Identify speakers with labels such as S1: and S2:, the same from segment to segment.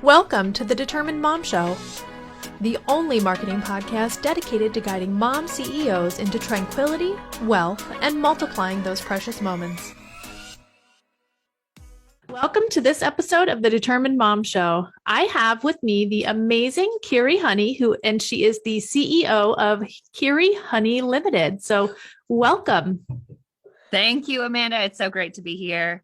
S1: Welcome to the Determined Mom Show, the only marketing podcast dedicated to guiding mom CEOs into tranquility, wealth, and multiplying those precious moments. Welcome to this episode of the Determined Mom Show. I have with me the amazing Kiri Honey, and she is the CEO of Kiri Honey Limited. So welcome.
S2: Thank you, Amanda. It's so great to be here.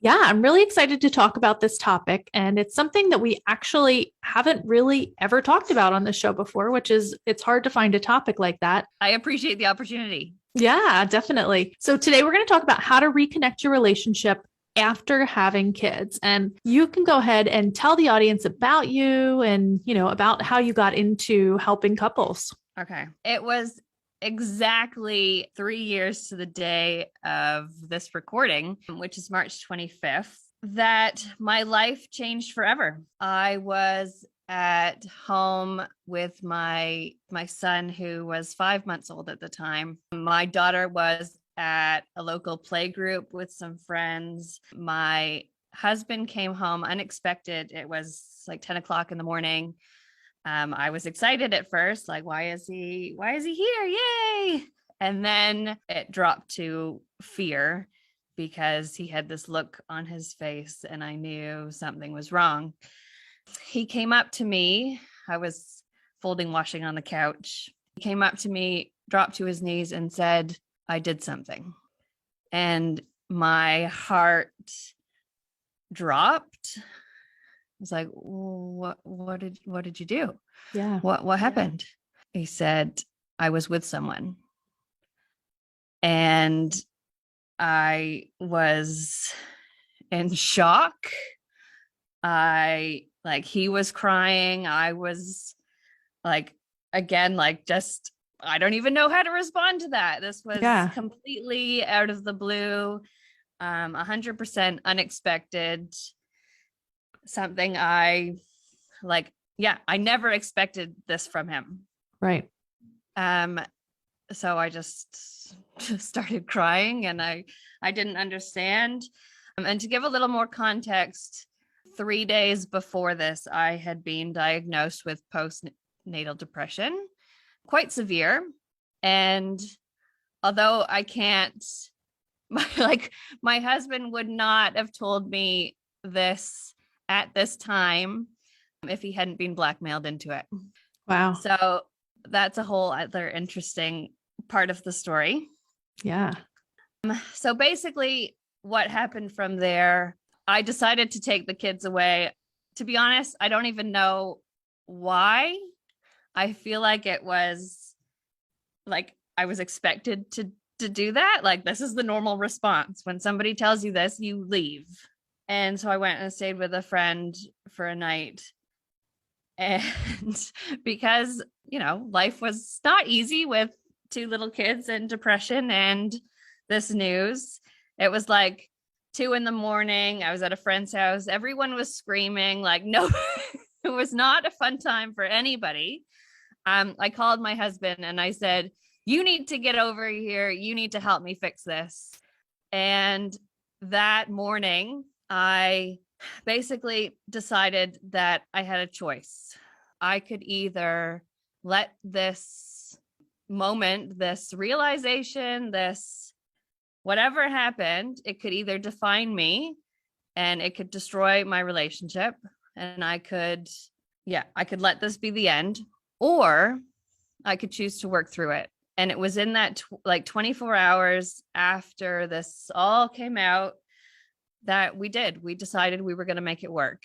S1: Yeah, I'm really excited to talk about this topic. And it's something that we actually haven't really ever talked about on the show before, which is it's hard to find a topic like that.
S2: I appreciate the opportunity.
S1: Yeah, definitely. So today we're going to talk about how to reconnect your relationship after having kids. And you can go ahead and tell the audience about you and, about how you got into helping couples.
S2: Okay. It was exactly 3 years to the day of this recording, which is March 25th, that my life changed forever. I was at home with my son, who was 5 months old at the time. My daughter was at a local play group with some friends. My husband came home unexpected. It was like 10 o'clock in the morning. I was excited at first, like, why is he here? Yay. And then it dropped to fear because he had this look on his face and I knew something was wrong. He came up to me. I was folding washing on the couch. He came up to me, dropped to his knees and said, I did something. And my heart dropped. I was like, what did you do?
S1: Yeah.
S2: What happened? Yeah. He said, I was with someone. And I was in shock. He was crying. I was again, just, I don't even know how to respond to that. This was completely out of the blue, 100% unexpected. Something I never expected this from him.
S1: Right.
S2: So I just started crying and I didn't understand. And to give a little more context, 3 days before this, I had been diagnosed with postnatal depression, quite severe. And although I can't, my husband would not have told me this at this time if he hadn't been blackmailed into it.
S1: Wow.
S2: So that's a whole other interesting part of the story.
S1: Yeah.
S2: So basically what happened from there, I decided to take the kids away. To be honest, I don't even know why. I feel like it was I was expected to do that. This is the normal response. When somebody tells you this, you leave. And so I went and stayed with a friend for a night. And because, life was not easy with 2 little kids and depression and this news, it was 2 a.m. I was at a friend's house. Everyone was screaming, no, it was not a fun time for anybody. I called my husband and I said, you need to get over here. You need to help me fix this. And that morning, I basically decided that I had a choice. I could either let this moment, this realization, this whatever happened, it could either define me and it could destroy my relationship. And I could let this be the end, or I could choose to work through it. And it was in that 24 hours after this all came out that we decided we were going to make it work.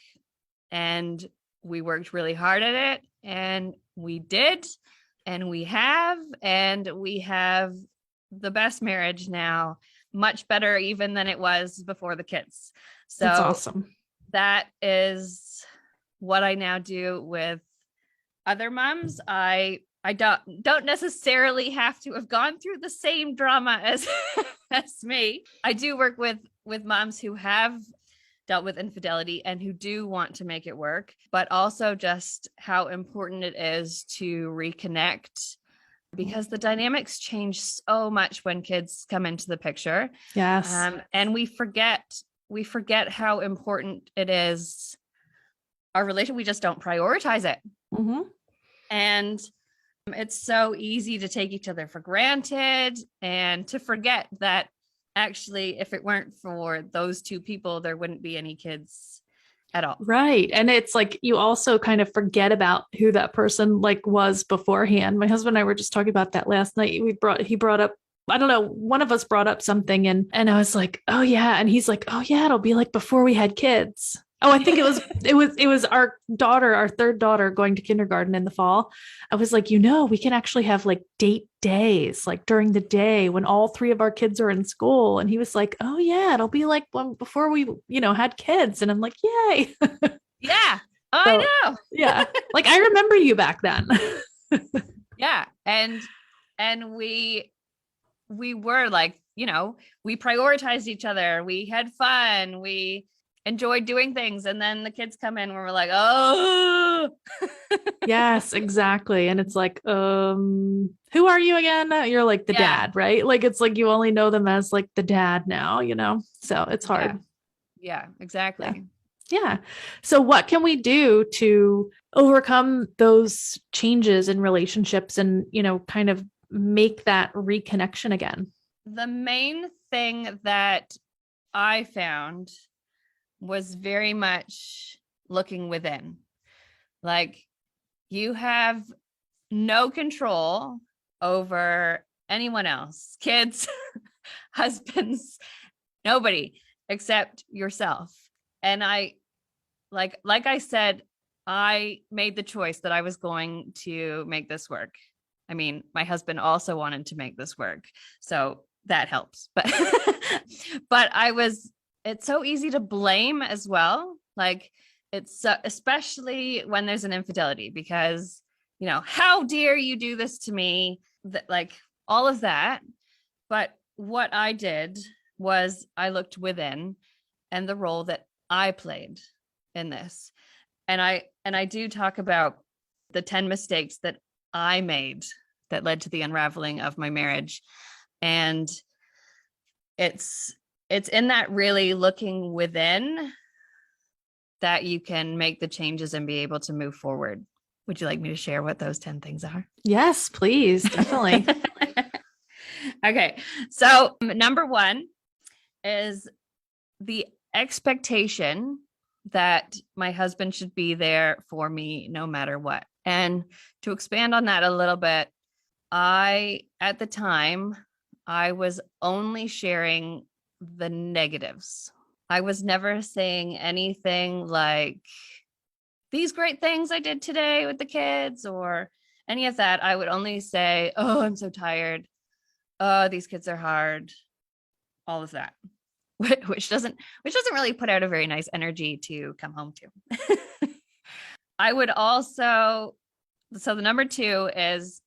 S2: And we worked really hard at it and we did. And we have the best marriage now, much better even than it was before the kids. So
S1: that's awesome.
S2: That is what I now do with other moms. I don't necessarily have to have gone through the same drama as me. I do work with moms who have dealt with infidelity and who do want to make it work, but also just how important it is to reconnect, because the dynamics change so much when kids come into the picture.
S1: Yes.
S2: And we forget how important it is our relation, we just don't prioritize it.
S1: Mm-hmm.
S2: And it's so easy to take each other for granted and to forget that actually, if it weren't for those two people, there wouldn't be any kids at all.
S1: Right. And it's like you also kind of forget about who that person like was beforehand. My husband and I were just talking about that last night. He brought up, I don't know, one of us brought up something and I was like, "Oh yeah." And he's like, "Oh yeah, it'll be like before we had kids." Oh, I think it was our daughter, our third daughter going to kindergarten in the fall. I was like, we can actually have like date days, like during the day when all three of our kids are in school. And he was like, "Oh yeah, it'll be like when before we, had kids." And I'm like, "Yay."
S2: Yeah,
S1: So,
S2: I know.
S1: yeah. Like I remember you back then.
S2: Yeah. And we were like, we prioritized each other. We had fun. We enjoyed doing things. And then the kids come in where we're like, oh,
S1: Yes, exactly. And it's like, who are you again? You're like the
S2: yeah,
S1: dad, right? Like it's like you only know them as like the dad now, So it's
S2: yeah,
S1: hard.
S2: yeah,
S1: Yeah.
S2: exactly.
S1: Yeah. So what can we do to overcome those changes in relationships and, kind of make that reconnection again?
S2: The main thing that I found was very much looking within. Like you have no control over anyone else, kids, husbands, nobody except yourself. And like I said, I made the choice that I was going to make this work. I mean, my husband also wanted to make this work, so that helps. But it's so easy to blame as well. Like it's especially when there's an infidelity, because how dare you do this to me? That, like, all of that. But what I did was I looked within and the role that I played in this. And I do talk about the 10 mistakes that I made that led to the unraveling of my marriage. And it's in that really looking within that you can make the changes and be able to move forward. Would you like me to share what those 10 things are?
S1: Yes, please. Definitely.
S2: Okay. So number one is the expectation that my husband should be there for me no matter what. And to expand on that a little bit, at the time, I was only sharing the negatives. I was never saying anything like, these great things I did today with the kids or any of that. I would only say, oh, I'm so tired. Oh, these kids are hard. All of that, which doesn't really put out a very nice energy to come home to. I would also, so the number two is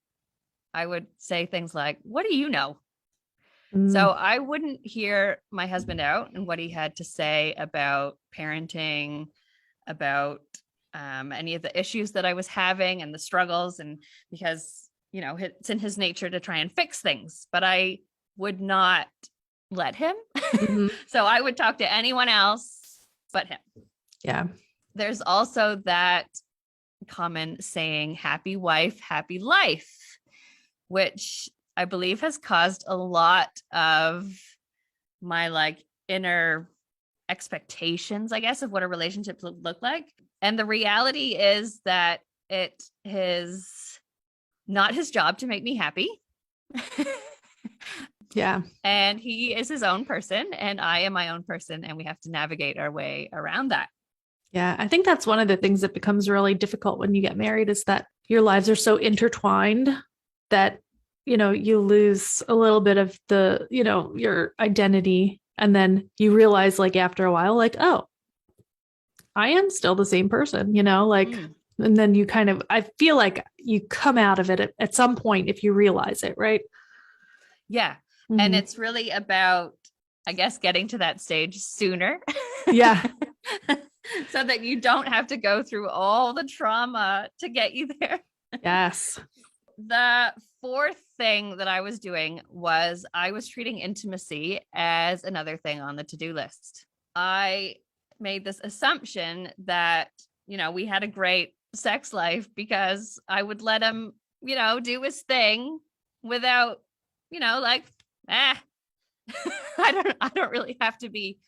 S2: I would say things like, what do you know? So I wouldn't hear my husband out and what he had to say about parenting, about any of the issues that I was having and the struggles, and because it's in his nature to try and fix things, but I would not let him.
S1: Mm-hmm.
S2: So I would talk to anyone else but him.
S1: Yeah.
S2: There's also that common saying, happy wife, happy life, which I believe has caused a lot of my like inner expectations, I guess, of what a relationship look like. And the reality is that it is not his job to make me happy.
S1: Yeah.
S2: And he is his own person and I am my own person, and we have to navigate our way around that.
S1: Yeah. I think that's one of the things that becomes really difficult when you get married is that your lives are so intertwined that, you lose a little bit of the, your identity. And then you realize like after a while, like, oh, I am still the same person, and then you kind of, I feel like you come out of it at some point if you realize it, right?
S2: Yeah.
S1: Mm-hmm.
S2: And it's really about, I guess, getting to that stage sooner.
S1: Yeah.
S2: So that you don't have to go through all the trauma to get you there.
S1: Yes.
S2: The fourth thing that I was doing was I was treating intimacy as another thing on the to-do list. I made this assumption that, we had a great sex life because I would let him, do his thing without, like, I don't really have to be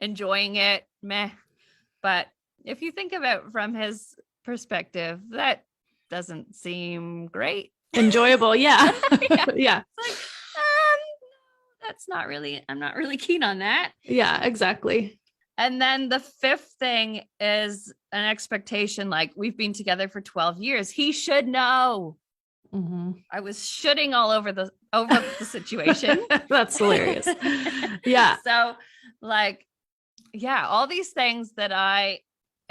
S2: enjoying it. Meh. But if you think about it from his perspective, that doesn't seem great.
S1: Enjoyable. Yeah. Yeah.
S2: It's like, I'm not really keen on that.
S1: Yeah, exactly.
S2: And then the fifth thing is an expectation. Like, we've been together for 12 years. He should know.
S1: Mm-hmm.
S2: I was shooting all over the situation.
S1: That's hilarious. Yeah.
S2: So like, yeah, all these things that I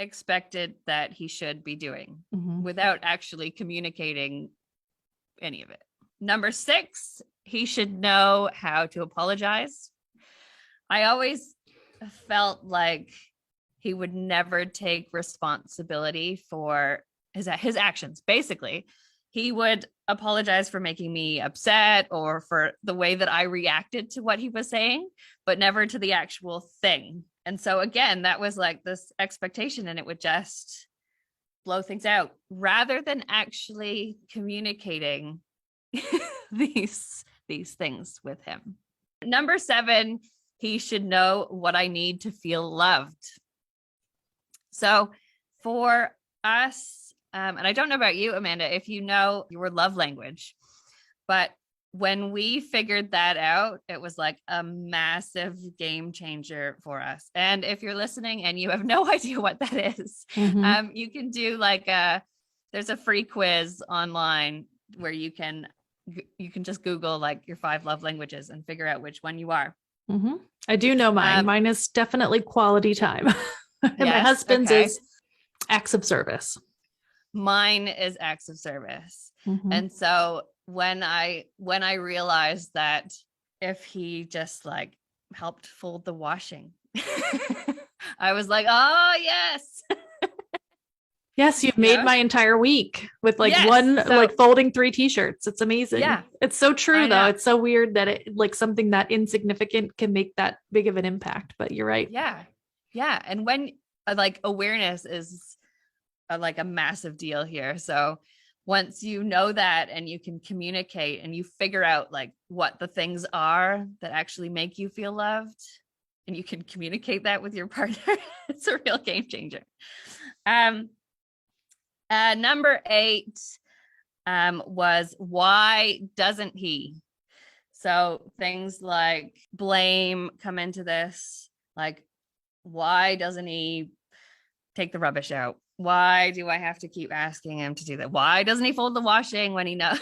S2: expected that he should be doing without actually communicating any of it. Number 6, he should know how to apologize. I always felt like he would never take responsibility for his actions. Basically, he would apologize for making me upset or for the way that I reacted to what he was saying, but never to the actual thing. And so again, that was like this expectation, and it would just blow things out rather than actually communicating these things with him. Number 7, he should know what I need to feel loved. So for us, and I don't know about you, Amanda, if you know your love language, but when we figured that out, it was like a massive game changer for us. And if you're listening and you have no idea what that is, you can do like there's a free quiz online where you can just Google like your 5 love languages and figure out which one you are.
S1: I do know mine. Mine is definitely quality time. And my husband's is acts of service.
S2: Mine is acts of service. And so when I realized that if he just like helped fold the washing, I was like, oh yes.
S1: Yes, you've made my entire week with like like folding 3 t-shirts. It's amazing. Yeah. It's so true though. It's so weird that it like something that insignificant can make that big of an impact, but you're right.
S2: Yeah. Yeah. And when like awareness is like a massive deal here. So once you know that and you can communicate and you figure out like what the things are that actually make you feel loved and you can communicate that with your partner, it's a real game changer. Number 8 was why doesn't he? So things like blame come into this, like why doesn't he take the rubbish out? Why do I have to keep asking him to do that? Why doesn't he fold the washing when he knows?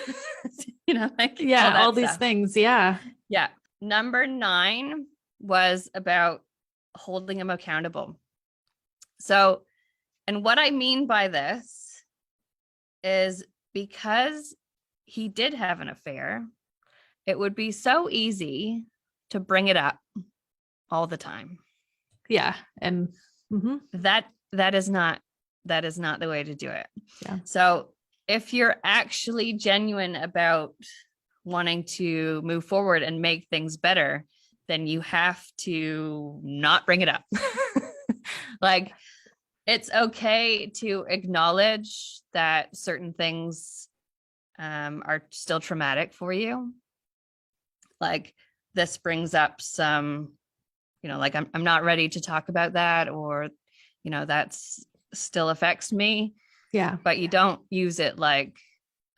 S2: Like
S1: all these things. Yeah.
S2: Yeah. Number 9 was about holding him accountable. So, and what I mean by this is because he did have an affair, it would be so easy to bring it up all the time.
S1: Yeah. And
S2: that is not the way to do it.
S1: Yeah.
S2: So if you're actually genuine about wanting to move forward and make things better, then you have to not bring it up. Like, it's okay to acknowledge that certain things are still traumatic for you. Like, this brings up some, like I'm not ready to talk about that, or, that's still affects me.
S1: Yeah.
S2: But you don't use it like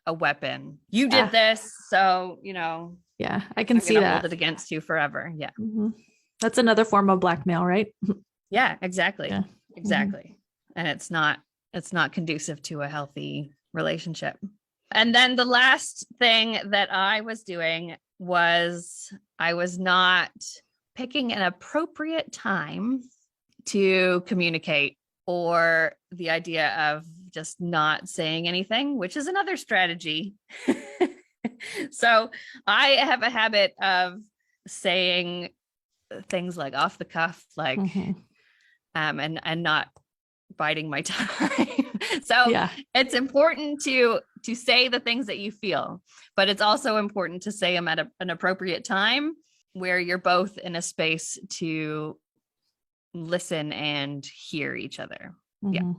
S2: a weapon. You did this, so,
S1: yeah, I can see that.
S2: Hold it against you forever. Yeah.
S1: That's another form of blackmail, right?
S2: Yeah, exactly. Yeah. Exactly. And it's not conducive to a healthy relationship. And then the last thing that I was doing was I was not picking an appropriate time to communicate, or the idea of just not saying anything, which is another strategy. So I have a habit of saying things like off the cuff, like, and not biding my time. So it's important to say the things that you feel, but it's also important to say them at an appropriate time where you're both in a space to listen and hear each other. Yeah.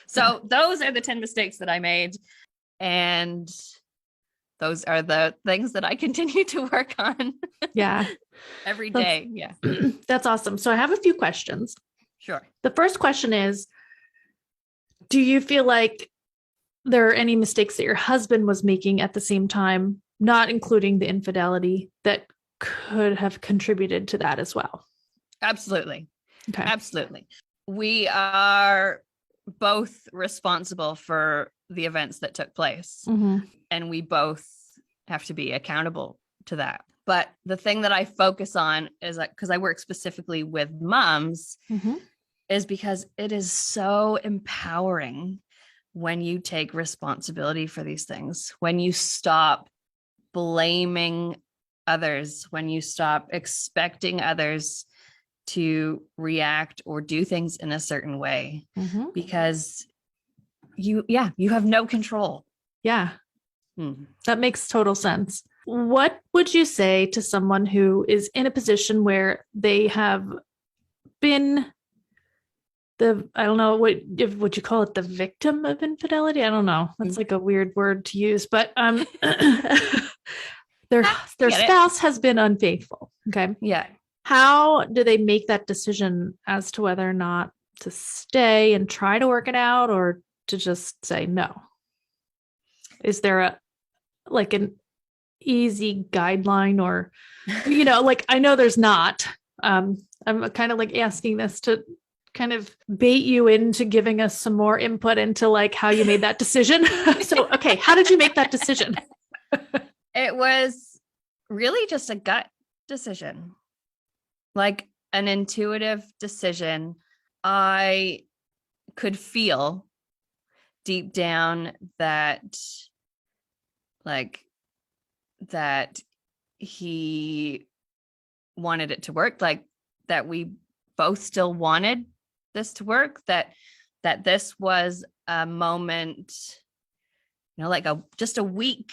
S2: So those are the 10 mistakes that I made. And those are the things that I continue to work on.
S1: Yeah.
S2: Every day. Yeah.
S1: That's awesome. So I have a few questions.
S2: Sure.
S1: The first question is, do you feel like there are any mistakes that your husband was making at the same time, not including the infidelity, that could have contributed to that as well?
S2: Absolutely.
S1: Okay.
S2: Absolutely. We are both responsible for the events that took place, and we both have to be accountable to that. But the thing that I focus on is like, because I work specifically with moms, is because it is so empowering when you take responsibility for these things, when you stop blaming others, when you stop expecting others to react or do things in a certain way, because you have no control.
S1: Yeah. That makes total sense. What would you say to someone who is in a position where they have been I don't know, would you call it, the victim of infidelity? I don't know. That's like a weird word to use, but their spouse has been unfaithful. Okay.
S2: Yeah.
S1: How do they make that decision as to whether or not to stay and try to work it out, or to just say no? Is there an easy guideline, or, like, I know there's not. I'm kind of like asking this to kind of bait you into giving us some more input into like how you made that decision. So, okay, how did you make that decision?
S2: It was really just a gut decision, like an intuitive decision. I could feel deep down that he wanted it to work, like that we both still wanted this to work, that this was a moment, like just a weak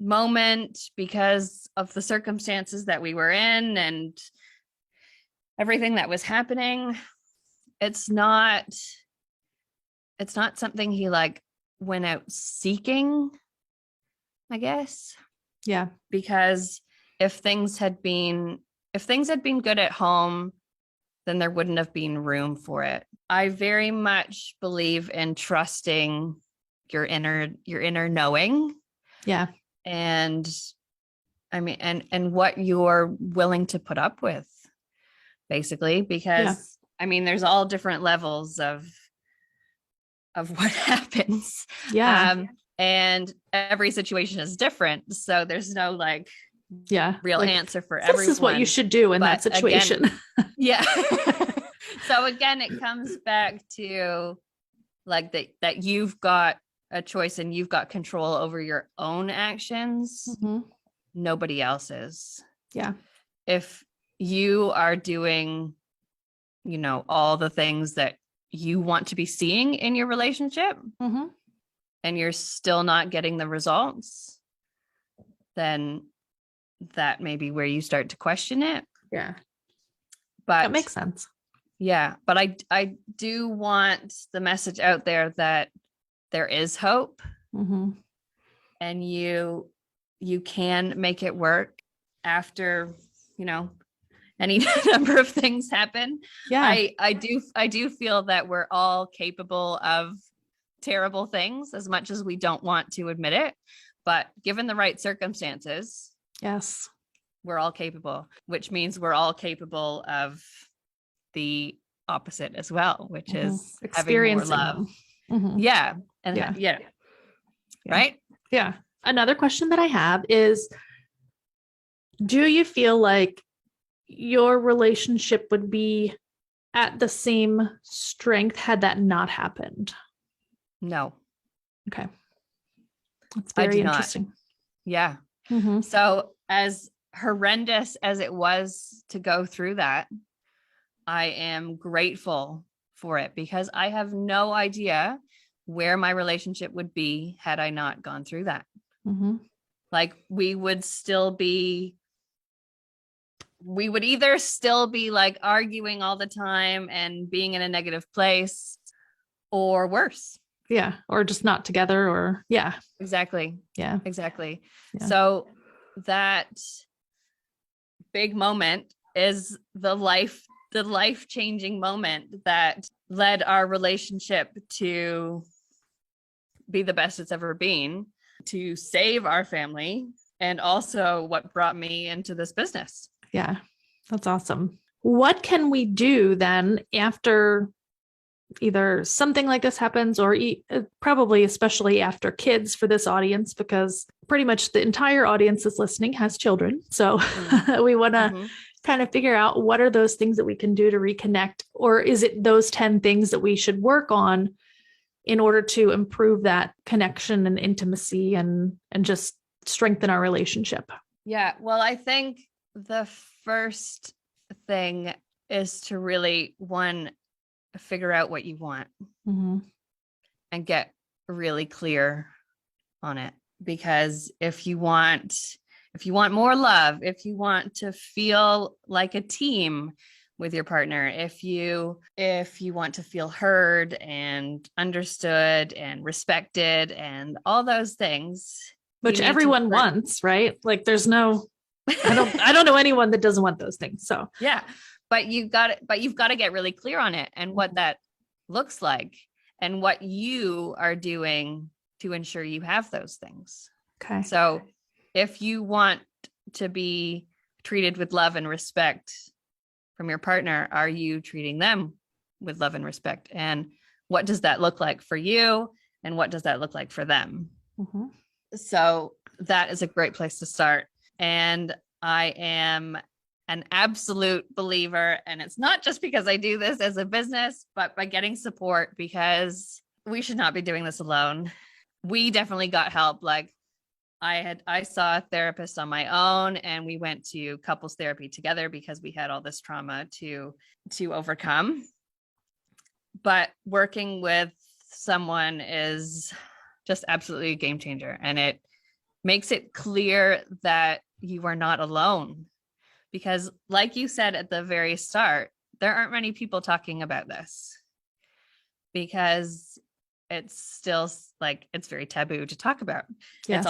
S2: moment because of the circumstances that we were in and everything that was happening. It's not something he like went out seeking, I guess.
S1: Yeah.
S2: Because if things had been good at home, then there wouldn't have been room for it. I very much believe in trusting your inner knowing.
S1: Yeah.
S2: And I mean, and what you're willing to put up with, basically, because I mean, there's all different levels of what happens.
S1: Yeah.
S2: And every situation is different. So there's no like real
S1: like,
S2: answer for everyone.
S1: This is what you should do in that situation.
S2: Again, So again, it comes back to like that you've got a choice and you've got control over your own actions. Nobody else's.
S1: Yeah.
S2: If you are doing, all the things that you want to be seeing in your relationship, and you're still not getting the results, then that may be where you start to question it.
S1: Yeah.
S2: But
S1: that makes sense.
S2: Yeah. But I do want the message out there that there is hope, and you can make it work after, any number of things happen.
S1: Yeah.
S2: I do feel that we're all capable of terrible things, as much as we don't want to admit it, but given the right circumstances,
S1: yes,
S2: we're all capable, which means we're all capable of the opposite as well, which is
S1: experiencing
S2: having more love. Yeah. And yeah. Right.
S1: Yeah. Another question that I have is, do you feel like your relationship would be at the same strength had that not happened?
S2: No.
S1: Okay. That's very interesting.
S2: Yeah. So as horrendous as it was to go through that, I am grateful for it, because I have no idea where my relationship would be had I not gone through that. Like we would either still be like arguing all the time and being in a negative place, or worse.
S1: Yeah. Or just not together or yeah.
S2: Exactly.
S1: Yeah.
S2: Exactly.
S1: Yeah.
S2: So that big moment is the life-changing moment that led our relationship to be the best it's ever been, to save our family, and also what brought me into this business.
S1: Yeah. That's awesome. What can we do then after either something like this happens or probably especially after kids for this audience, because pretty much the entire audience that's listening has children. So we want to kind of figure out what are those things that we can do to reconnect, or is it those 10 things that we should work on in order to improve that connection and intimacy and just strengthen our relationship?
S2: Yeah, well, I think the first thing is to really, one, figure out what you want and get really clear on it. Because if you want more love, if you want to feel like a team with your partner, if you want to feel heard and understood and respected and all those things,
S1: which everyone wants, right? Like there's no I don't know anyone that doesn't want those things. So
S2: yeah, but you've got to get really clear on it and what that looks like and what you are doing to ensure you have those things.
S1: Okay.
S2: So if you want to be treated with love and respect from your partner, are you treating them with love and respect? And what does that look like for you? And what does that look like for them? So that is a great place to start. And I am an absolute believer, and it's not just because I do this as a business, but by getting support, because we should not be doing this alone. We definitely got help. Like I saw a therapist on my own, and we went to couples therapy together because we had all this trauma to overcome. But working with someone is just absolutely a game changer, and it makes it clear that you are not alone. Because like you said at the very start, there aren't many people talking about this because it's still like, it's very taboo to talk about. Yes.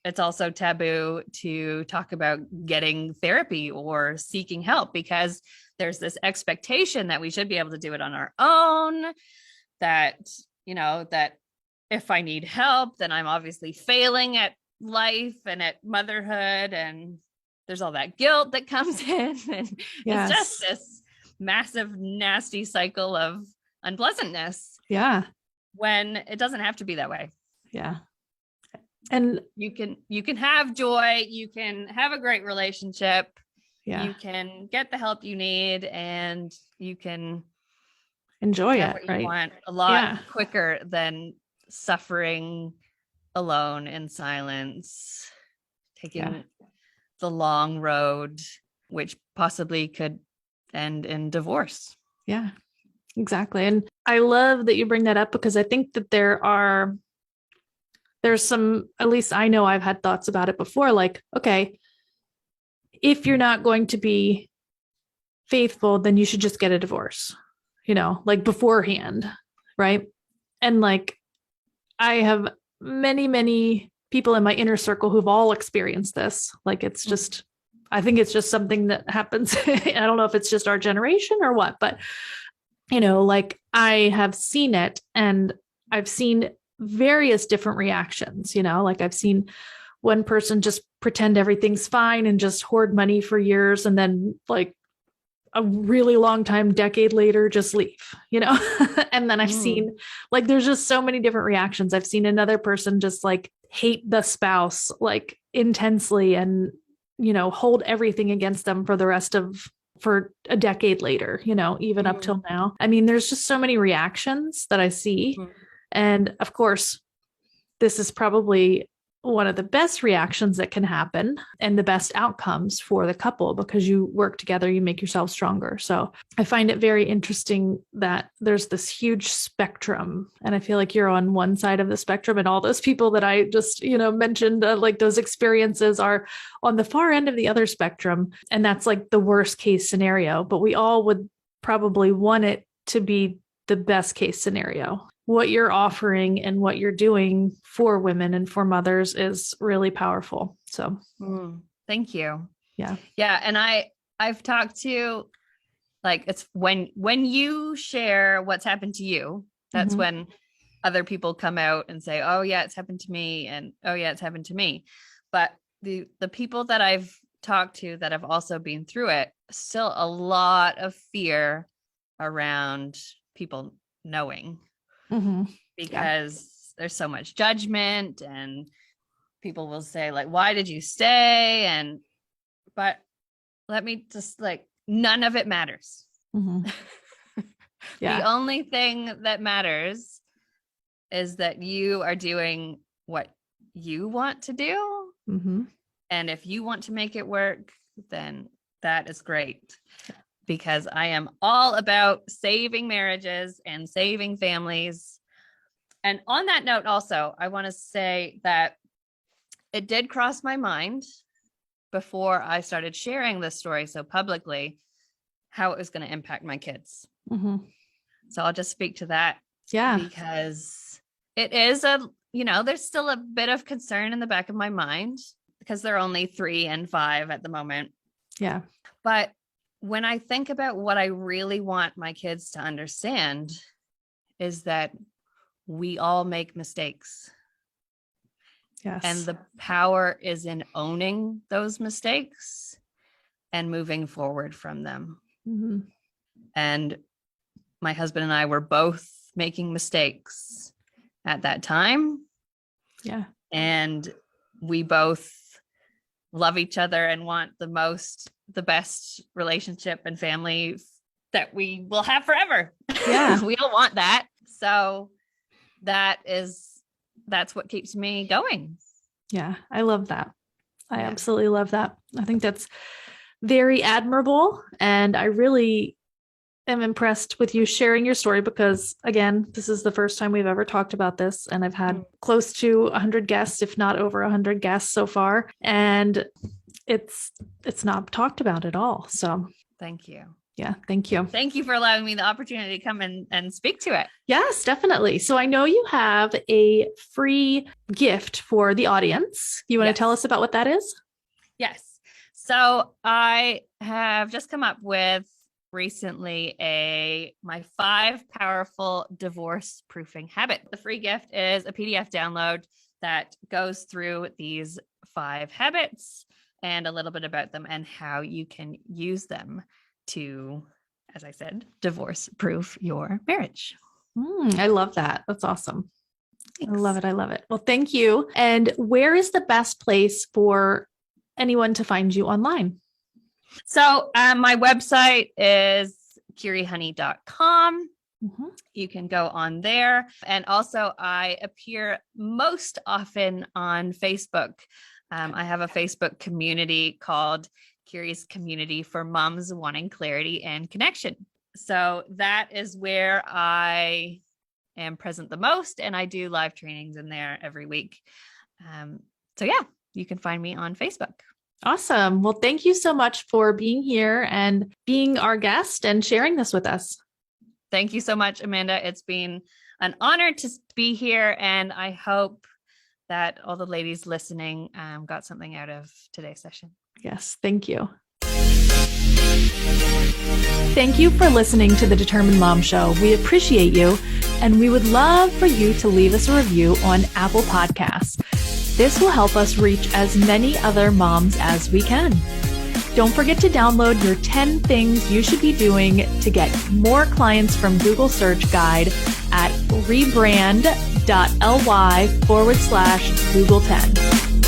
S2: It's also taboo to talk about getting therapy or seeking help because there's this expectation that we should be able to do it on our own, that, that if I need help, then I'm obviously failing at life and at motherhood, and there's all that guilt that comes in, and it's just this massive, nasty cycle of unpleasantness.
S1: Yeah.
S2: When it doesn't have to be that way.
S1: Yeah. And
S2: you can have joy, you can have a great relationship. Yeah. You can get the help you need, and you can
S1: enjoy it, right?
S2: You want a lot quicker than suffering alone in silence, taking the long road, which possibly could end in divorce.
S1: Yeah, exactly. And I love that you bring that up, because I think that there's some, at least I know I've had thoughts about it before, like, okay, if you're not going to be faithful, then you should just get a divorce, like beforehand. Right. And like, I have many, many people in my inner circle who've all experienced this. Like, it's just, I think it's just something that happens. I don't know if it's just our generation or what, but, like I have seen it, and I've seen various different reactions, like I've seen one person just pretend everything's fine and just hoard money for years, and then like a really long time, decade later, just leave, and then I've seen, like, there's just so many different reactions. I've seen another person just like hate the spouse like intensely and, hold everything against them for a decade later, even up till now. I mean, there's just so many reactions that I see. And of course, this is probably one of the best reactions that can happen and the best outcomes for the couple, because you work together, you make yourself stronger. So I find it very interesting that there's this huge spectrum. And I feel like you're on one side of the spectrum, and all those people that I just, mentioned, like those experiences are on the far end of the other spectrum. And that's like the worst case scenario, but we all would probably want it to be the best case scenario. What you're offering and what you're doing for women and for mothers is really powerful. So
S2: thank you.
S1: Yeah.
S2: Yeah. And I've talked to, like, it's when you share what's happened to you, that's when other people come out and say, oh yeah, it's happened to me. And oh yeah, it's happened to me. But the people that I've talked to that have also been through it, still a lot of fear around people knowing, because there's so much judgment, and people will say, like, why did you stay? But let me just, like, none of it matters. The only thing that matters is that you are doing what you want to do. And if you want to make it work, then that is great, because I am all about saving marriages and saving families. And on that note, also, I want to say that it did cross my mind before I started sharing this story so publicly, how it was going to impact my kids. So I'll just speak to that.
S1: Yeah.
S2: Because it is there's still a bit of concern in the back of my mind, because they're only 3 and 5 at the moment.
S1: Yeah.
S2: But when I think about what I really want my kids to understand is that we all make mistakes.
S1: Yes.
S2: And the power is in owning those mistakes and moving forward from them. And my husband and I were both making mistakes at that time.
S1: Yeah.
S2: And we both love each other and want the best relationship and family that we will have forever.
S1: Yeah.
S2: We all want that. So that's what keeps me going.
S1: Yeah. I love that. I absolutely love that. I think that's very admirable. And I really am impressed with you sharing your story, because again, this is the first time we've ever talked about this. And I've had close to 100 guests, if not over 100 guests so far. And it's not talked about at all. So
S2: thank you.
S1: Yeah. Thank you.
S2: Thank you for allowing me the opportunity to come and speak to it.
S1: Yes, definitely. So I know you have a free gift for the audience. You want to tell us about what that is?
S2: Yes. So I have just come up with recently my 5 powerful divorce proofing habits. The free gift is a PDF download that goes through these 5 habits and a little bit about them and how you can use them to, as I said, divorce proof your marriage.
S1: I love that. That's awesome.
S2: Thanks.
S1: I love it. I love it. Well, thank you. And where is the best place for anyone to find you online?
S2: So my website is kirihoney.com. You can go on there. And also I appear most often on Facebook. I have a Facebook community called Kiri's Community for Moms Wanting Clarity and Connection. So that is where I am present the most, and I do live trainings in there every week. So yeah, you can find me on Facebook.
S1: Awesome. Well, thank you so much for being here and being our guest and sharing this with us.
S2: Thank you so much, Amanda. It's been an honor to be here, and I hope that all the ladies listening got something out of today's session.
S1: Yes, thank you. Thank you for listening to the Determined Mom Show. We appreciate you, and we would love for you to leave us a review on Apple Podcasts. This will help us reach as many other moms as we can. Don't forget to download your 10 things you should be doing to get more clients from Google Search Guide at rebrand.ly/Google10.